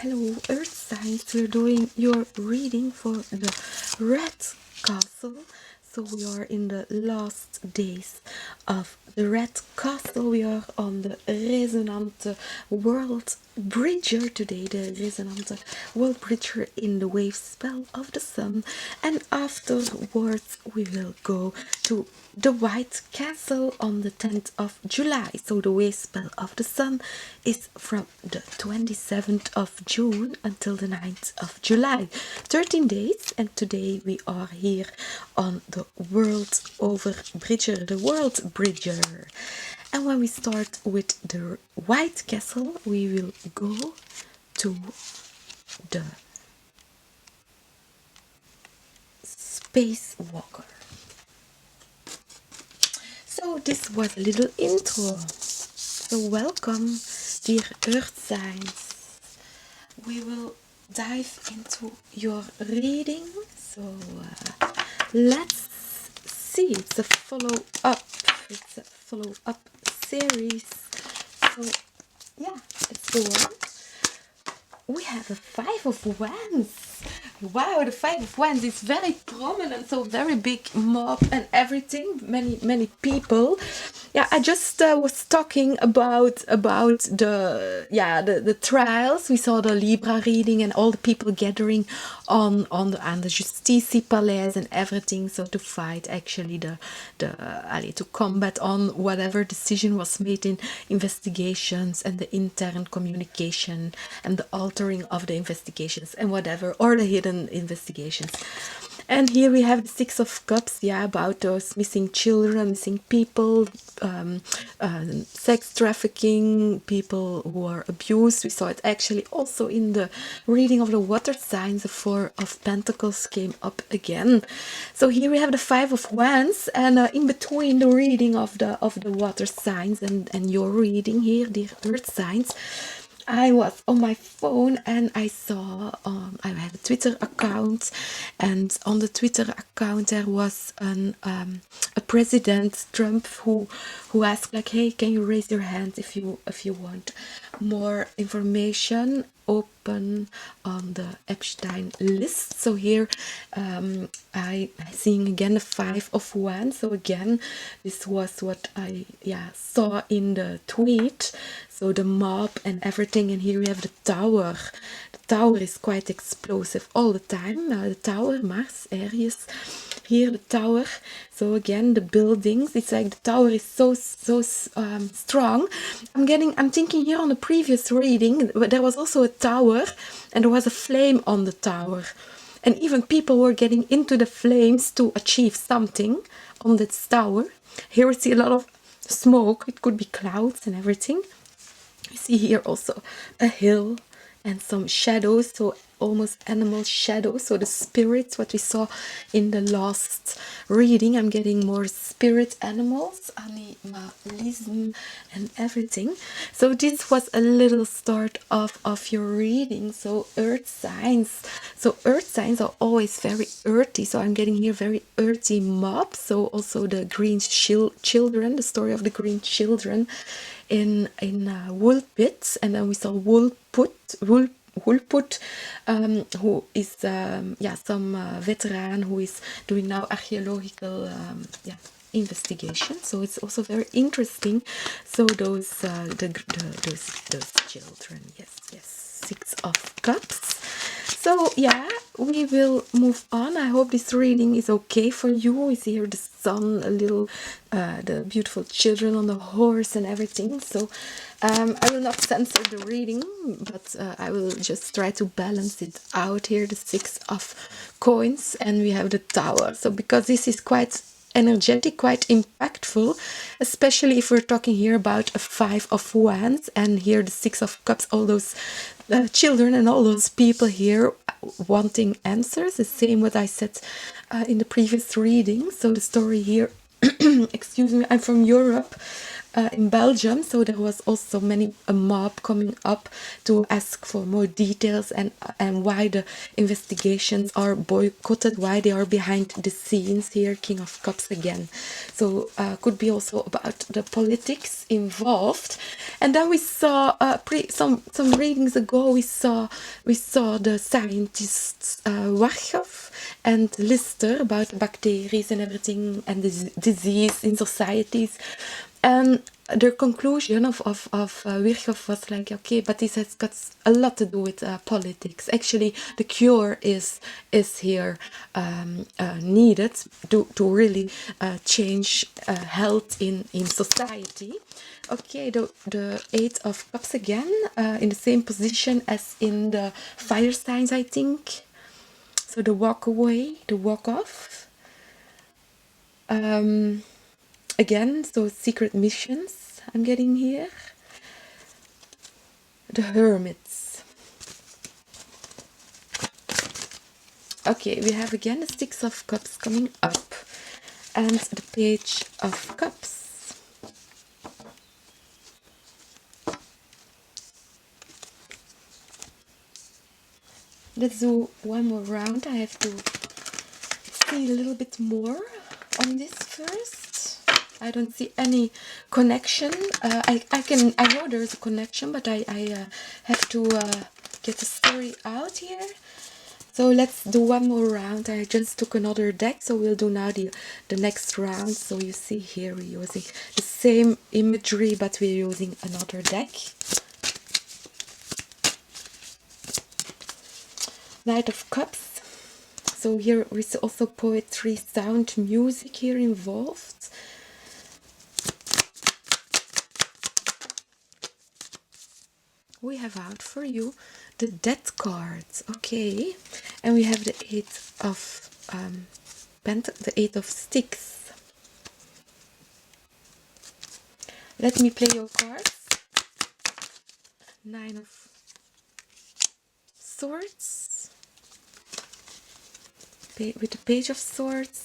Hello, Earth Signs. We're doing your reading for the Red Castle. So we are in the last days of the Red Castle. We are on the Resonante World Bridger today, the Resonante World Bridger in the wave spell of the sun. And afterwards we will go to the White Castle on the 10th of July. So the wave spell of the sun is from the 27th of June until the 9th of July. 13 days, and today we are here on the World Over Bridger, the World Bridger. And when we start with the White Castle, we will go to the Spacewalker. So this was a little intro. So welcome, dear Earth Signs. We will dive into your reading. So let's see. It's a follow-up. It's a follow-up series. So yeah, it's the one. We have a Five of Wands. Wow, the Five of Wands is very prominent, so very big mob and everything. Many people. Yeah, I just was talking about the trials. We saw the Libra reading and all the people gathering on the Justitie Palace and everything. So to fight actually to combat on whatever decision was made in investigations and the intern communication and the altering of the investigations and whatever, or the hidden investigations. And here we have the Six of Cups, yeah, about those missing children, missing people, sex trafficking, people who are abused. We saw it actually also in the reading of the water signs. The Four of Pentacles came up again. So here we have the Five of Wands, and in between the reading of the water signs and your reading here, the Earth signs, I was on my phone and I saw, I have a Twitter account, and on the Twitter account there was a President Trump who asked like, hey, can you raise your hand if you want more information open on the Epstein list. So here I seeing again the Five of Wands. So again, this was what I saw in the tweet. So the mob and everything, and here we have the Tower. The Tower is quite explosive all the time. The Tower, Mars, Aries. Here the Tower. So again, the buildings. It's like the Tower is so strong. I'm thinking here on the previous reading, there was also a tower, and there was a flame on the tower, and even people were getting into the flames to achieve something on this tower. Here we see a lot of smoke. It could be clouds and everything. You see here also a hill and some shadows, so almost animal shadows. So the spirits, what we saw in the last reading, I'm getting more spirit animals, animalism and everything. So this was a little start of your reading. So Earth signs. So Earth signs are always very earthy. So I'm getting here very earthy mob. So also the green children, the story of the green children in wool pits, and then we saw Woolput, who is some veteran who is doing now archaeological investigation. So it's also very interesting. So those children, yes, Six of Cups. So yeah, we will move on. I hope this reading is okay for you. We see here the sun, a little, the beautiful children on the horse and everything. So I will not censor the reading, but I will just try to balance it out here. The Six of Coins, and we have the Tower. So because this is quite energetic, quite impactful, especially if we're talking here about a Five of Wands, and here the Six of Cups, all those children and all those people here wanting answers. The same what I said in the previous reading. So the story here excuse me, I'm from Europe. in Belgium. So there was also a mob coming up to ask for more details and why the investigations are boycotted, why they are behind the scenes here. King of Cups again. So could be also about the politics involved. And then we saw some readings ago. We saw the scientists Warchow and Lister about bacteria and everything and the disease in societies. And their conclusion of Virchow was like, okay, but this has got a lot to do with politics. Actually, the cure is here needed to really change health in society. Okay, the Eight of Cups again, in the same position as in the fire signs, I think. So the walk away, the walk off. Again, so secret missions I'm getting here. The hermits. Okay, we have again the Six of Cups coming up and the Page of Cups. Let's do one more round. I have to see a little bit more on this first. I don't see any connection. I know there's a connection, but I have to get the story out here. So let's do one more round. I just took another deck, so we'll do now the next round. So you see here we're using the same imagery, but we're using another deck. Knight of Cups. So here is also poetry, sound, music here involved. We have out for you the Death cards, okay, and we have the Eight of the Eight of Sticks. Let me play your cards. Nine of Swords with the Page of Swords.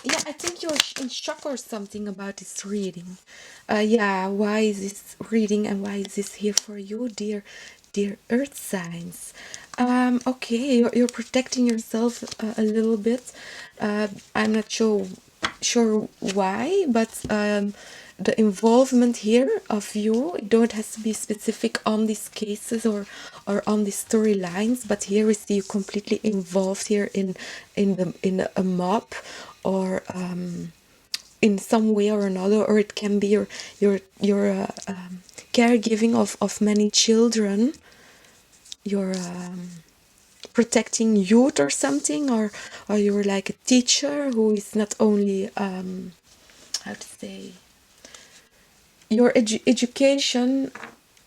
Yeah, I think you're in shock or something about this reading. Yeah, why is this reading and why is this here for you, dear earth signs? Okay, you're protecting yourself a little bit. I'm not sure why, but the involvement here of you, it don't have to be specific on these cases or on these storylines, but here we see you completely involved here in a mob or in some way or another, or it can be your caregiving of many children, your protecting youth or something, or you're like a teacher who is not only how to say, your education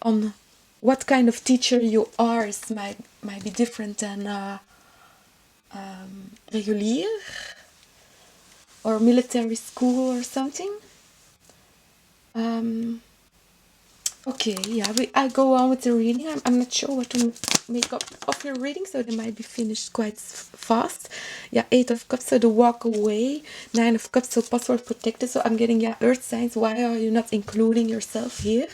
on what kind of teacher you are might be different than regular or military school or something. Okay, yeah, I go on with the reading. I'm not sure what to make up of your reading, so they might be finished quite fast. Yeah, Eight of Cups, so the walk away. Nine of Cups, so password protected. So I'm getting, yeah, earth signs. Why are you not including yourself here?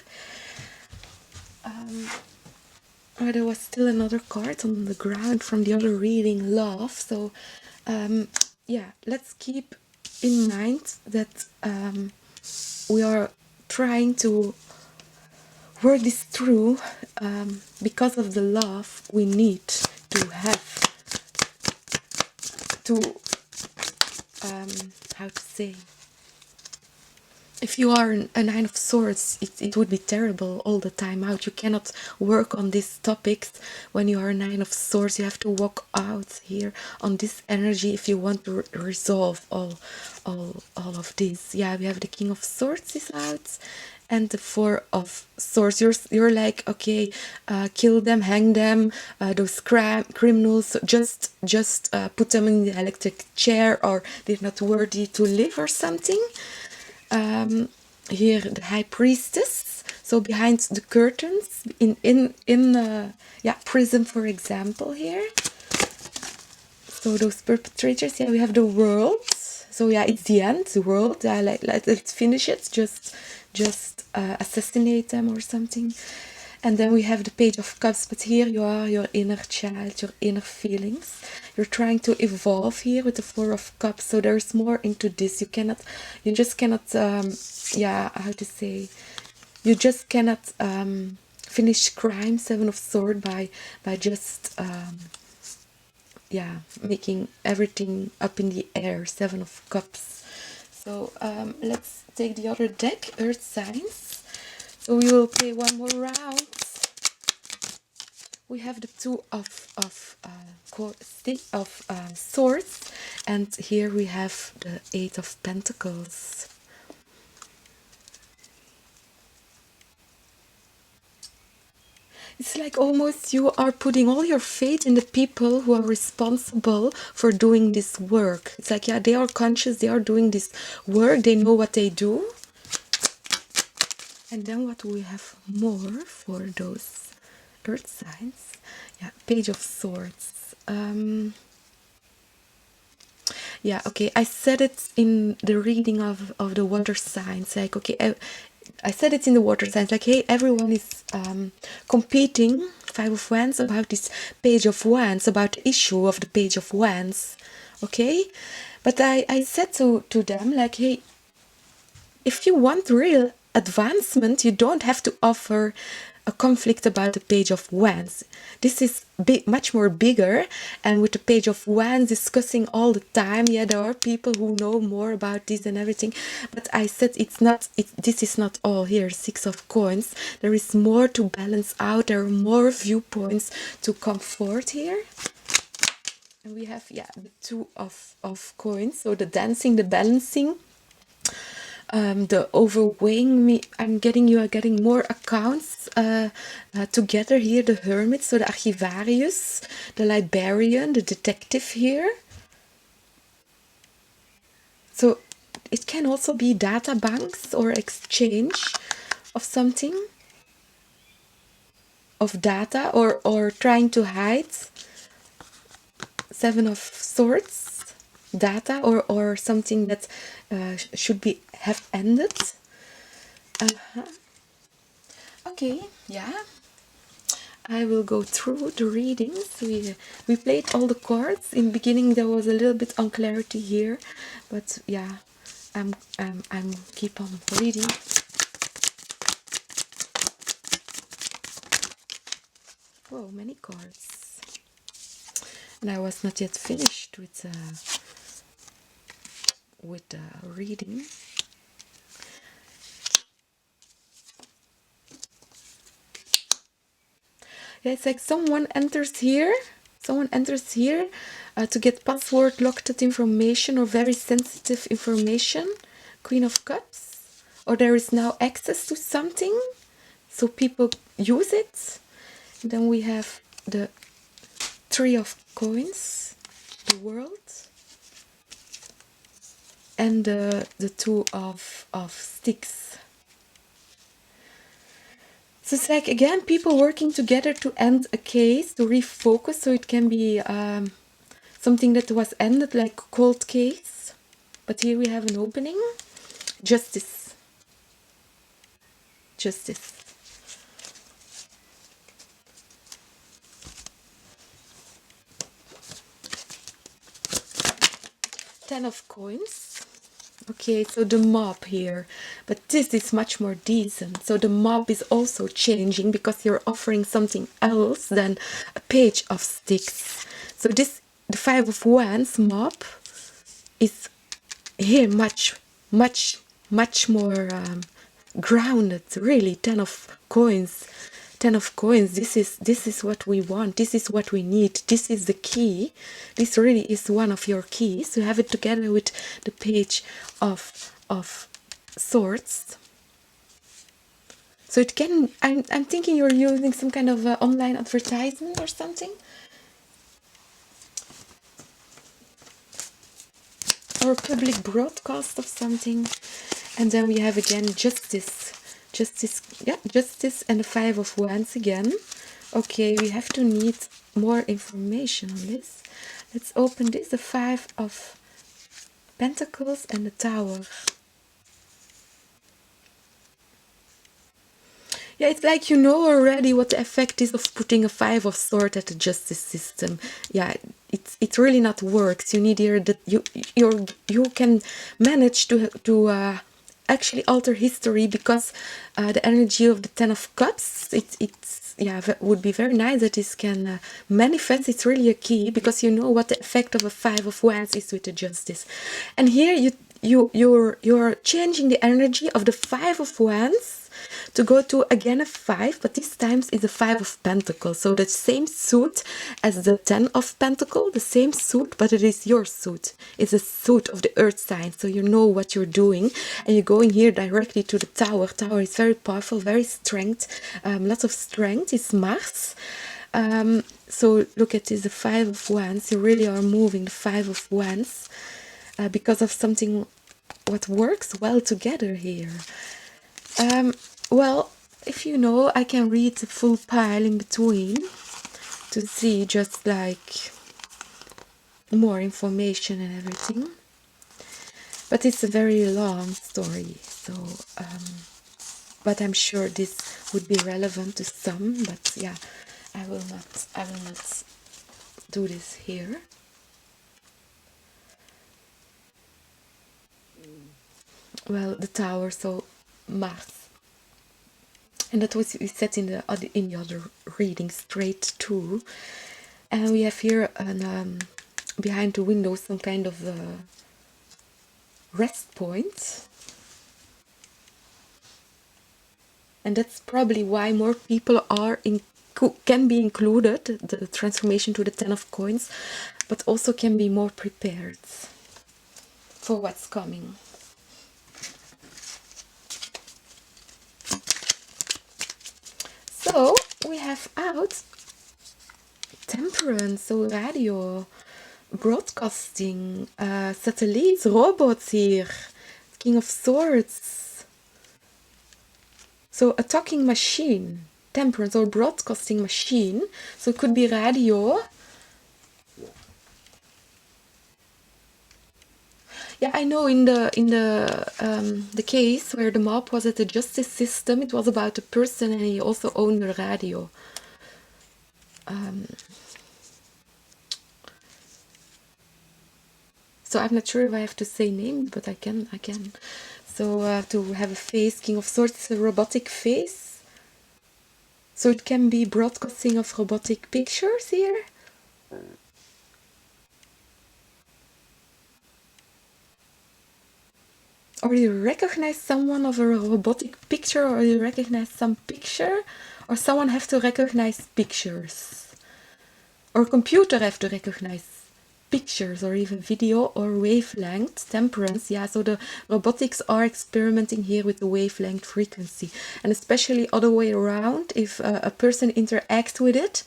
Oh, there was still another card on the ground from the other reading, love. So, yeah, let's keep in mind that we are trying to work this through because of the love we need to have to how to say, if you are a Nine of Swords, it would be terrible all the time out. You cannot work on these topics when you are a Nine of Swords. You have to walk out here on this energy if you want to resolve all of this. Yeah, we have the King of Swords is out and the Four of Swords. You're like, okay, kill them, hang them, those criminals, just put them in the electric chair, or they're not worthy to live or something. Here the High Priestess, so behind the curtains in yeah, prison, for example. Here, so those perpetrators. Yeah, we have the World, So yeah, it's the end, the world. Let's finish it. Just assassinate them or something. And then we have the Page of Cups, but here you are, your inner child, your inner feelings. You're trying to evolve here with the Four of Cups. So there's more into this. You just cannot, yeah, how to say, you just cannot finish crime, Seven of Swords, by just, yeah, making everything up in the air, Seven of Cups. So let's take the other deck, Earth Signs. So we will play one more round. We have the Two of Swords, and here we have the Eight of Pentacles. It's like almost you are putting all your faith in the people who are responsible for doing this work. It's like, yeah, they are conscious, they are doing this work, they know what they do. And then what do we have more for those Earth signs? Yeah, Page of Swords. Yeah, okay, I said it in the reading of the water signs. Like, okay, I said it in the water signs. Like, hey, everyone is competing, Five of Wands, about this Page of Wands, about the issue of the Page of Wands. Okay? But I said to them, like, hey, if you want real advancement, you don't have to offer a conflict about the Page of Wands. This is much more bigger, and with the Page of Wands discussing all the time, yeah, there are people who know more about this and everything, but I said this is not all here. Six of Coins, there is more to balance out, there are more viewpoints to come forth here. And we have, yeah, the Two of Coins, so the dancing, the balancing, the overweighing me. You are getting more accounts together here. The Hermit, so the Archivarius, the Librarian, the Detective here. So it can also be data banks or exchange of something, of data, or trying to hide. Seven of Swords, data, or something that should have ended. Okay, yeah. I will go through the readings. We played all the cards. In the beginning there was a little bit unclarity here, but yeah, I'm keep on reading. Whoa, many cards. And I was not yet finished with the reading. Yeah, it's like someone enters here to get password locked information or very sensitive information, Queen of Cups, or there is now access to something, so people use it. And then we have the Three of Coins, the World, and the Two of Sticks. So it's like, again, people working together to end a case, to refocus, so it can be something that was ended, like a cold case. But here we have an opening. Justice. Justice. Ten of Coins. Okay, so the mob here, but this is much more decent. So the mob is also changing because you're offering something else than a Page of Sticks. So the Five of Wands mob is here much more grounded. Really, Ten of Coins. This is what we want, this is what we need, this is the key. This really is one of your keys, to have it together with the Page of Swords. So it can, I'm thinking you're using some kind of online advertisement or something, or public broadcast of something. And then we have again Justice, yeah, Justice, and the Five of Wands again. Okay, we have to need more information on this. Let's open this, the Five of Pentacles and the Tower. Yeah, it's like you know already what the effect is of putting a Five of Swords at the justice system. Yeah, it's really not works. You need here that you can manage to actually alter history, because the energy of the Ten of Cups, it's yeah, would be very nice that this can manifest. It's really a key, because you know what the effect of a Five of Wands is with the justice. And here you're changing the energy of the Five of Wands to go to again a 5, but this time is the 5 of Pentacles. So the same suit as the 10 of Pentacles, the same suit, but it is your suit. It's a suit of the earth sign, so you know what you're doing, and you're going here directly to the Tower. Tower is very powerful, very strength, lots of strength. It's Mars. So look at this, the 5 of Wands. You really are moving the 5 of Wands because of something what works well together here. Well, if you know, I can read the full pile in between to see just like more information and everything. But it's a very long story, so but I'm sure this would be relevant to some. But yeah, I will not do this here. Well, the Tower, so Mars. And that was we set in the other reading straight too. And we have here an behind the window some kind of rest point. And that's probably why more people are can be included, the transformation to the 10 of Coins, but also can be more prepared for what's coming. So we have out Temperance, so radio, broadcasting, satellites, robots here, King of Swords. So a talking machine, Temperance, or broadcasting machine. So it could be radio. Yeah, I know in the case where the mob was at the justice system, it was about a person and he also owned a radio. So I'm not sure if I have to say names, but I can. So to have a face, King of Swords, it's a robotic face. So it can be broadcasting of robotic pictures here. Or you recognize someone of a robotic picture, or you recognize some picture, or someone have to recognize pictures. Or computer have to recognize pictures, or even video, or wavelength, Temperance. Yeah, so the robotics are experimenting here with the wavelength frequency. And especially other way around, if a person interacts with it,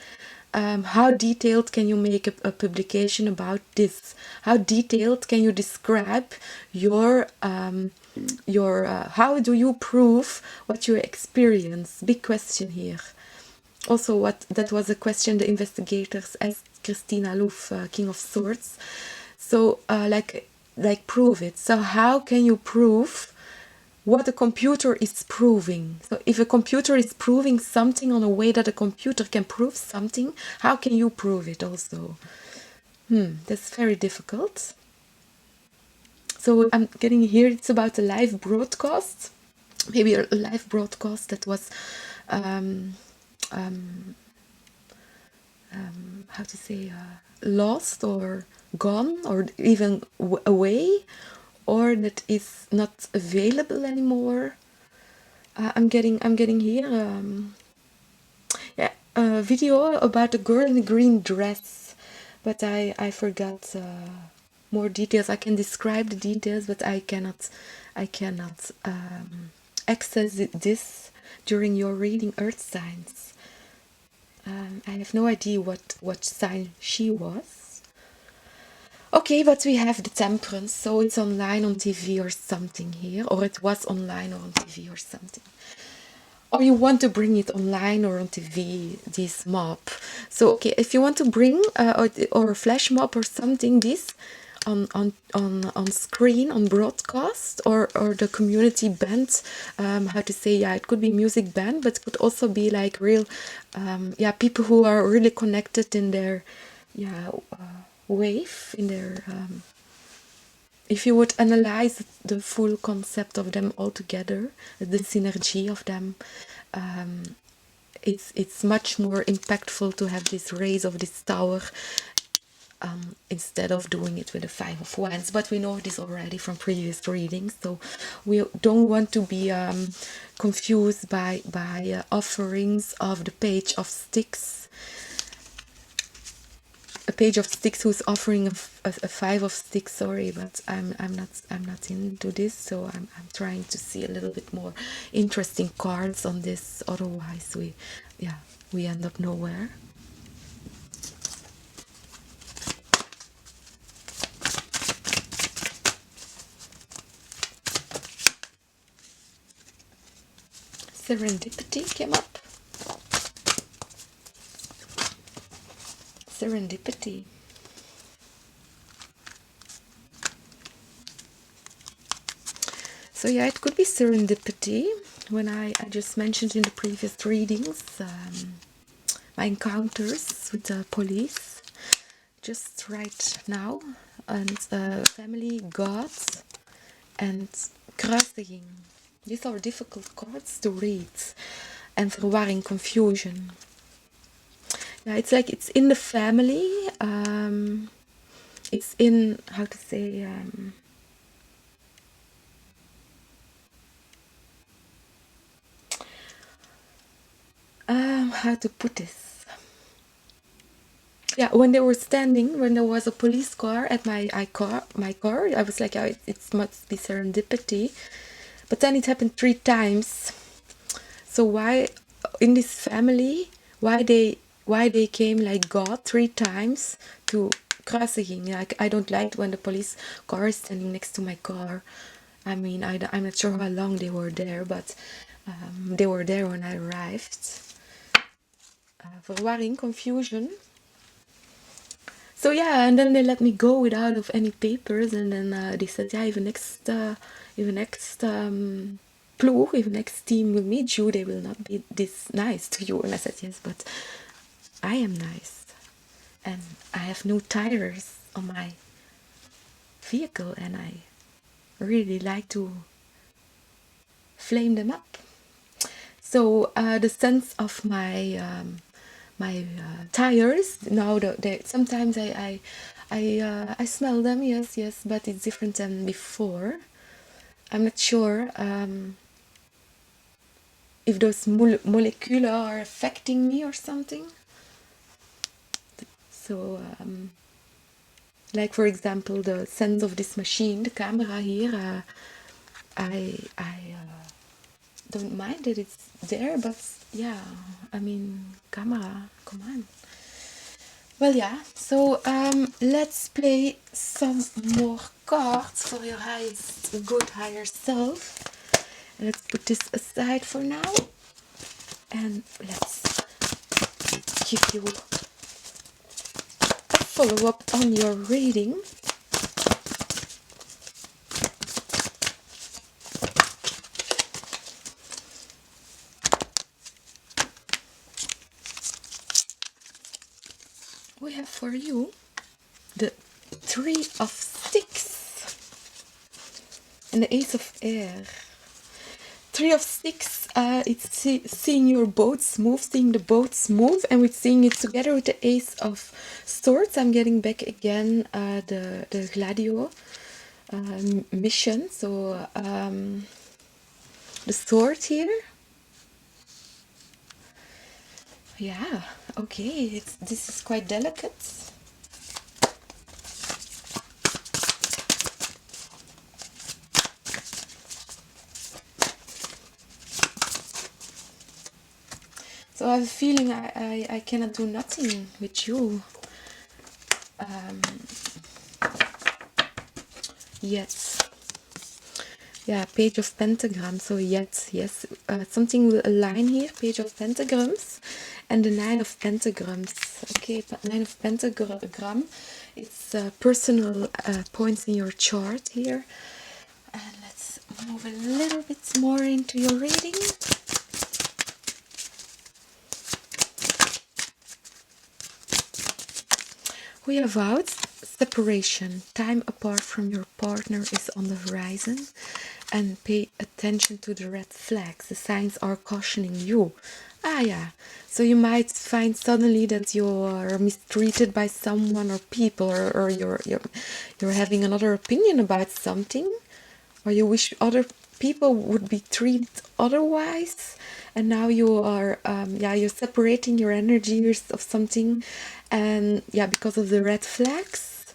how detailed can you make a publication about this? How detailed can you describe your how do you prove what you experience? Big question here. Also, that was a question the investigators asked Christina Louf, King of Swords. So like prove it. So how can you prove what a computer is proving? So if a computer is proving something on a way that a computer can prove something, how can you prove it also? That's very difficult. So I'm getting here, it's about a live broadcast. Maybe a live broadcast that was how to say, lost or gone or even away, or that is not available anymore. I'm getting here a video about a girl in a green dress, but I forgot more details. I can describe the details, but I cannot access this during your reading Earth signs. I have no idea what sign she was. Okay, but we have the Temperance, so it's online on TV or something here, or it was online or on TV or something. Or you want to bring it online or on TV, this mop. So, okay, if you want to bring or a flash mob or something, this on screen, on broadcast, or the community band, how to say, yeah, it could be music band, but it could also be like real yeah, people who are really connected in their wave, in their if you would analyze the full concept of them all together, the synergy of them, it's much more impactful to have this raise of this tower instead of doing it with the Five of Wands. But we know this already from previous readings, so we don't want to be confused by offerings of the Page of Sticks. A Page of Sticks who's offering a Five of Sticks. Sorry, but I'm not into this, so I'm trying to see a little bit more interesting cards on this. Otherwise, we end up nowhere. Serendipity came up. Serendipity. So yeah, it could be serendipity. When I just mentioned in the previous readings my encounters with the police just right now, and family, gods, and kruisiging. These are difficult cards to read, and verwarring, confusion. Yeah, it's like it's in the family. It's in, how to say, how to put this. Yeah, when they were standing, when there was a police car at my car, I was like, oh, it must be serendipity. But then it happened 3 times. So why, in this family, why they came like God 3 times to kruisiging? Like, I don't like when the police car is standing next to my car. I mean, I'm not sure how long they were there, but they were there when I arrived. Verwarring, confusion. So yeah, and then they let me go without of any papers, and then they said, yeah, if next ploeg, if next team will meet you, they will not be this nice to you. And I said, yes, but I am nice, and I have new tires on my vehicle, and I really like to flame them up. So the sense of my tires now, sometimes I smell them, yes, but it's different than before. I'm not sure if those molecules are affecting me or something. So like, for example, the sense of this machine, the camera here, I don't mind that it's there, but yeah, I mean, camera, come on. Well, yeah, so let's play some more cards for your highest good higher self. Let's put this aside for now, and let's give you a follow-up on your reading. We have for you the Three of Sticks and the Ace of Air. Three of Sticks, it's seeing your boats move, seeing the boats move, and we're seeing it together with the Ace of Swords. I'm getting back again the Gladio mission. So the sword here. Yeah, okay, this is quite delicate. So I have a feeling I cannot do nothing with you yet. Yeah, Page of Pentagrams. So yet, yes, something will align here. Page of Pentagrams, and the 9 of Pentagrams. Okay, but 9 of Pentagram, it's personal points in your chart here. And let's move a little bit more into your reading. We have out separation. Time apart from your partner is on the horizon, and pay attention to the red flags. The signs are cautioning you. Ah, yeah. So you might find suddenly that you are mistreated by someone or people, or you're having another opinion about something, or you wish other people would be treated otherwise, and now you are you're separating your energies of something, and because of the red flags,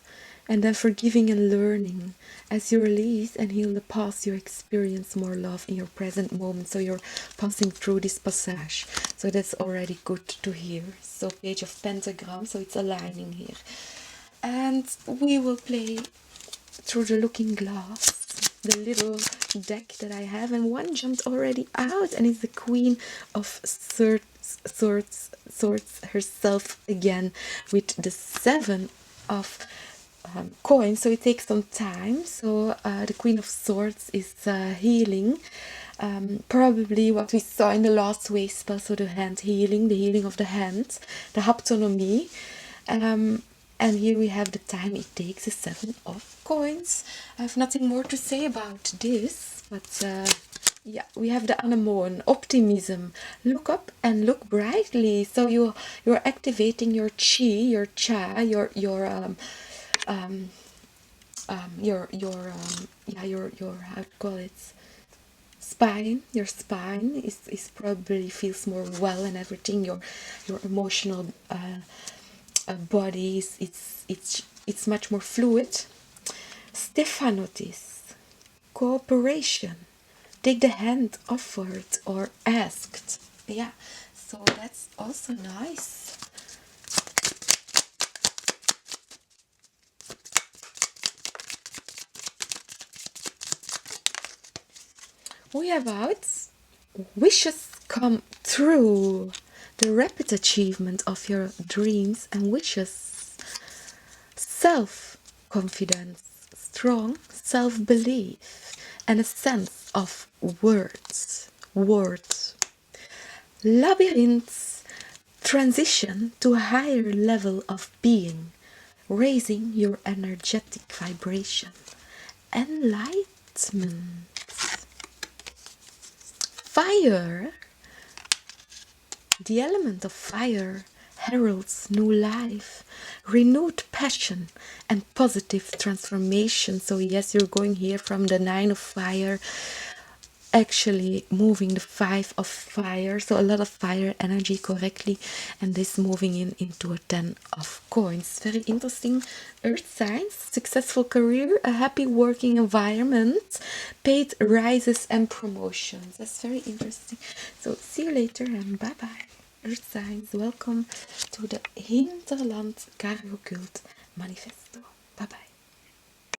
and then forgiving and learning. As you release and heal the past, you experience more love in your present moment. So you're passing through this passage, so that's already good to hear. So Page of Pentagram, so it's aligning here, and we will play through the looking glass, the little deck that I have, and one jumped already out, and it's the Queen of Swords herself again, with the 7 of coins. So it takes some time. So the Queen of Swords is healing, probably what we saw in the last wave spell, so the hand healing, the healing of the hand, the haptonomy. And here we have the time it takes, the 7 of coins. I have nothing more to say about this, but we have the anemone, optimism. Look up and look brightly. So you're activating your chi, your cha, your how to call it, spine. Your spine is probably feels more well, and everything. Your emotional body it's much more fluid. Stephanotis, cooperation. Take the hand offered or asked. Yeah, so that's also nice. We have out wishes come true. The rapid achievement of your dreams and wishes. Self-confidence, strong self-belief, and a sense of worth. Labyrinths, transition to a higher level of being, raising your energetic vibration. Enlightenment. Fire. The element of fire heralds new life, renewed passion, and positive transformation. So yes, you're going here from the 9 of fire, actually moving the 5 of fire, so a lot of fire energy correctly, and this moving into a 10 of coins. Very interesting. Earth signs, successful career, a happy working environment, paid rises and promotions. That's very interesting. So see you later, and bye bye. Earth signs, welcome to the Hinterland CargoCult Manifesto.